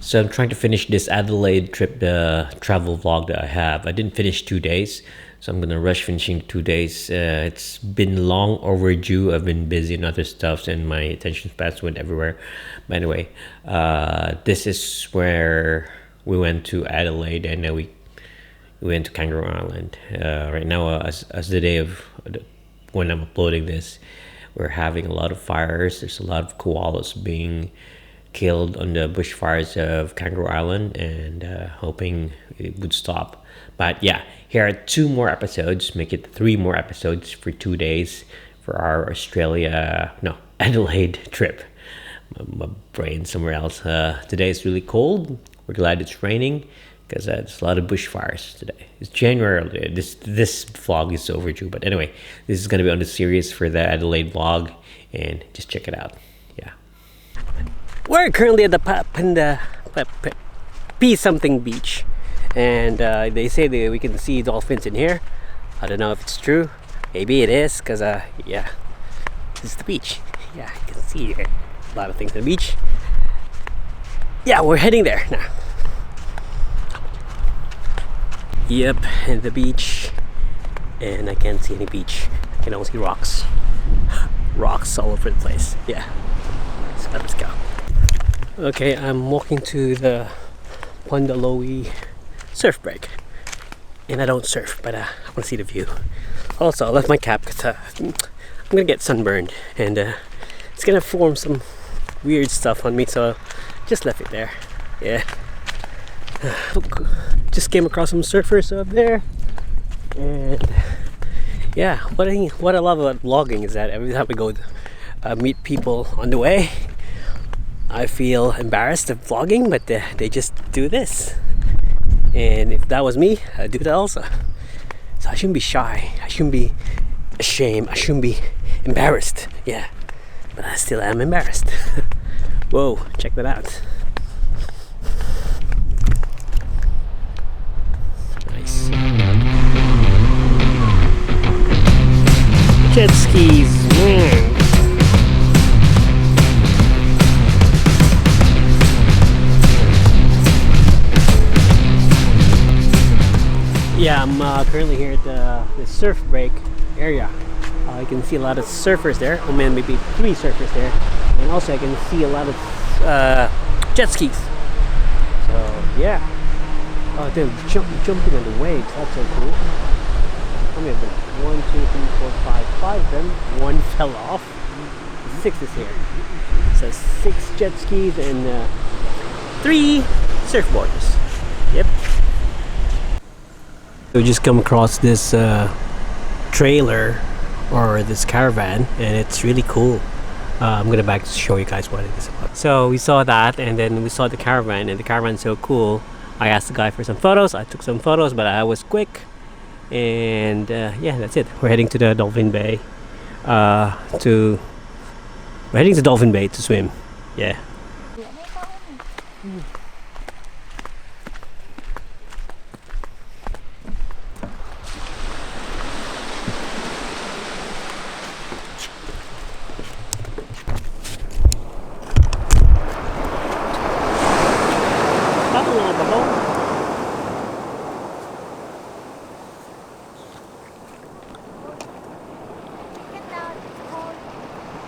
So I'm trying to finish this Adelaide trip, the travel vlog that I have. I didn't finish 2 days, so I'm gonna rush finishing 2 days. It's been long overdue. I've been busy and other stuff, and my attention spans went everywhere. But anyway, this is where we went to Adelaide, and then we went to Kangaroo Island. Right now, as the day of when I'm uploading this, we're having a lot of fires. There's a lot of koalas being killed on the bushfires of Kangaroo Island, and hoping it would stop. But yeah, here are 2 more episodes, make it 3 more episodes for 2 days for our Adelaide trip. My brain's somewhere else. Today is really cold. We're glad it's raining because there's a lot of bushfires today. It's January. This vlog is overdue, but anyway, this is going to be on the series for the Adelaide vlog, and just check it out. Yeah. We're currently at the P something beach, and they say that we can see dolphins in here. I don't know if it's true. Maybe it is, because yeah, this is the beach. Yeah, you can see a lot of things on the beach. Yeah, we're heading there now. Yep, and the beach, and I can't see any beach. I can only see rocks. Rocks all over the place. Yeah, so let's go. Okay, I'm walking to the Pondalowi surf break, and I don't surf, but I want to see the view. Also, I left my cap because I'm gonna get sunburned, and it's gonna form some weird stuff on me, so just left it there. Yeah. Just came across some surfers up there, and yeah, what I love about vlogging is that every time we go meet people on the way, I feel embarrassed of vlogging, but they just do this, and if that was me, I'd do that also. So I shouldn't be shy, I shouldn't be ashamed, I shouldn't be embarrassed. Yeah, but I still am embarrassed. Whoa, check that out. Nice. Jet skis. Yeah, I'm currently here at the surf break area. You can see a lot of surfers there. Oh man, maybe 3 surfers there. And also I can see a lot of jet skis. So yeah. Oh, they're jumping on the waves. That's so cool. How many of them? 1, 2, 3, 4, 5. 5 of them. 1 fell off. 6 is here. So 6 jet skis and 3 surfboards. Yep. We just come across this trailer or this caravan, and it's really cool. I'm gonna back to show you guys what it is about. So we saw that, and then we saw the caravan, and the caravan's so cool. I asked the guy for some photos. I took some photos, but I was quick, and yeah, that's it. We're heading to the Dolphin Bay. We're heading to Dolphin Bay to swim. Yeah.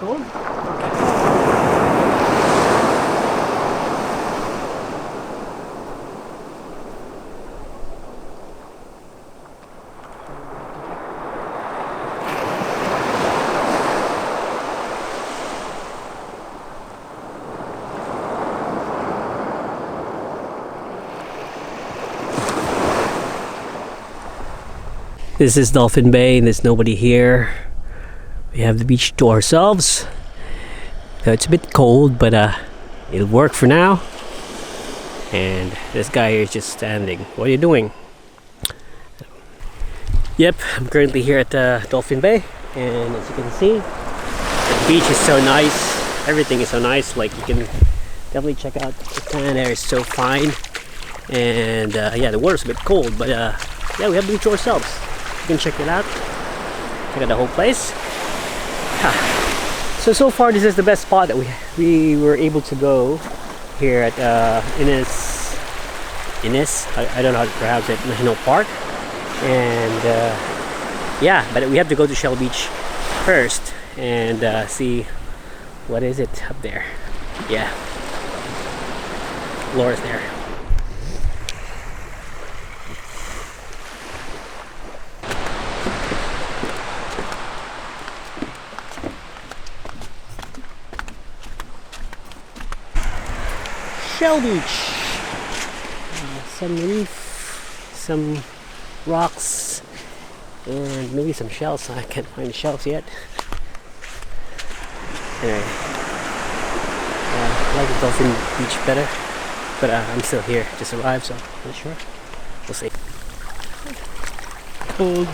Cold? This is Dolphin Bay, and there's nobody here. We have the beach to ourselves. It's a bit cold, but it'll work for now. And this guy here is just standing. What are you doing? Yep, I'm currently here at Dolphin Bay, and as you can see, the beach is so nice. Everything is so nice. Like, you can definitely check out the sand there is so fine. And yeah, the water's a bit cold, but yeah, we have the beach to ourselves. You can check it out. Check out the whole place. So far this is the best spot that we were able to go here at in this Ines, I don't know how to pronounce it, National Park. And yeah, but we have to go to Shell Beach first and see what is it up there. Yeah, Laura's there. Shell Beach. Some reef, some rocks, and maybe some shells. I can't find the shells yet. Anyway, I like the Dolphin Beach better, but I'm still here. Just arrived, so I'm not sure. We'll see. Cold.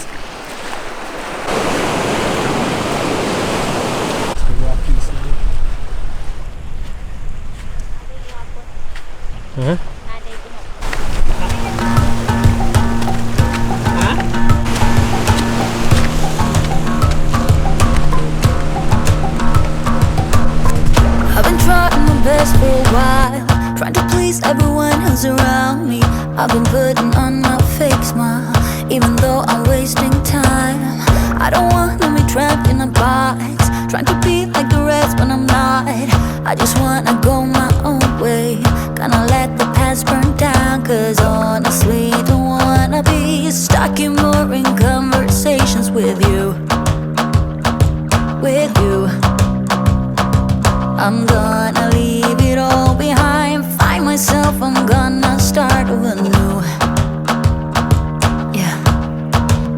Huh? I've been trying my best for a while, trying to please everyone who's around me. I've been putting on my fake smile, even though I'm wasting time. I don't want to be trapped in a box, trying to be like the rest when I'm not. I just wanna go my own way, gonna let the past burn down. Cause honestly, don't wanna be stuck in boring conversations with you. With you, I'm gonna leave it all behind, find myself, I'm gonna start over new. Yeah,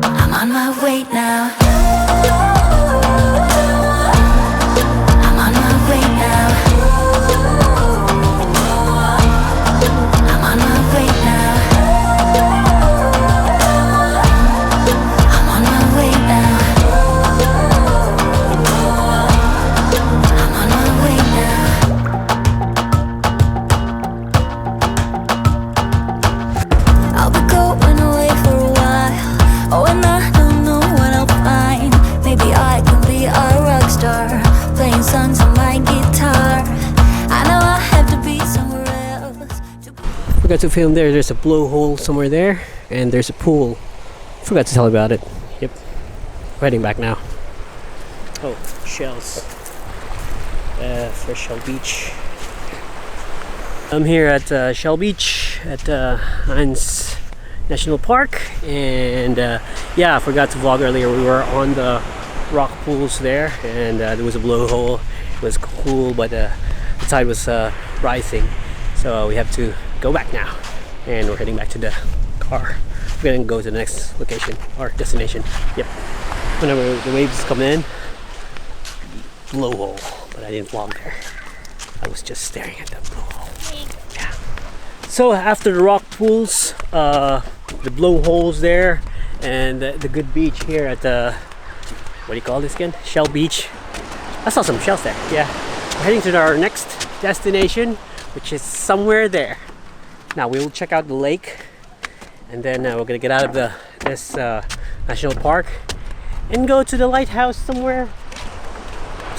I'm on my way now. I'm on my way now. I'm on my way now. I'm on my way now. I'm on my way now. I'll be going away for a while. Oh, and I don't know what I'll find. Maybe I can be a rock star, playing songs on my guitar. I know I have to be somewhere else to be. Forgot to film there. There's a blowhole somewhere there, and there's a pool. Forgot to tell about it. Yep. Heading back now. Oh, shells. For Shell Beach. I'm here at Shell Beach at Hines National Park, and yeah, I forgot to vlog earlier. We were on the rock pools there, and there was a blowhole. It was cool, but the tide was rising, so we have to go back now, and we're heading back to the car. We're gonna go to the next location or destination. Yep. Whenever the waves come in, blowhole, but I didn't vlog there. I was just staring at the blowhole. Yeah. So after the rock pools, the blowholes there, and the good beach here at the, what do you call this again? Shell Beach. I saw some shells there. Yeah. We're heading to our next destination, which is somewhere there. Now we will check out the lake, and then we're gonna get out of this national park and go to the lighthouse somewhere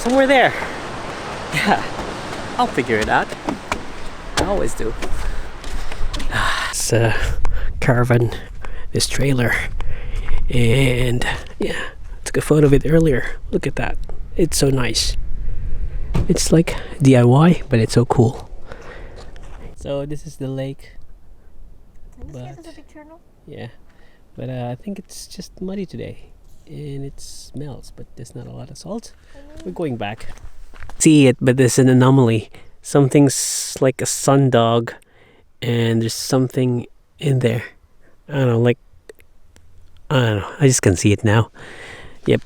there. Yeah, I'll figure it out. I always do. It's a caravan, this trailer, and yeah, took a photo of it earlier. Look at that. It's so nice. It's like DIY, but it's so cool. So this is the lake. But, yeah, but I think it's just muddy today, and it smells, but there's not a lot of salt. We're going back. See it, but there's an anomaly. Something's like a sundog, and there's something in there. I don't know, I just can see it now. Yep.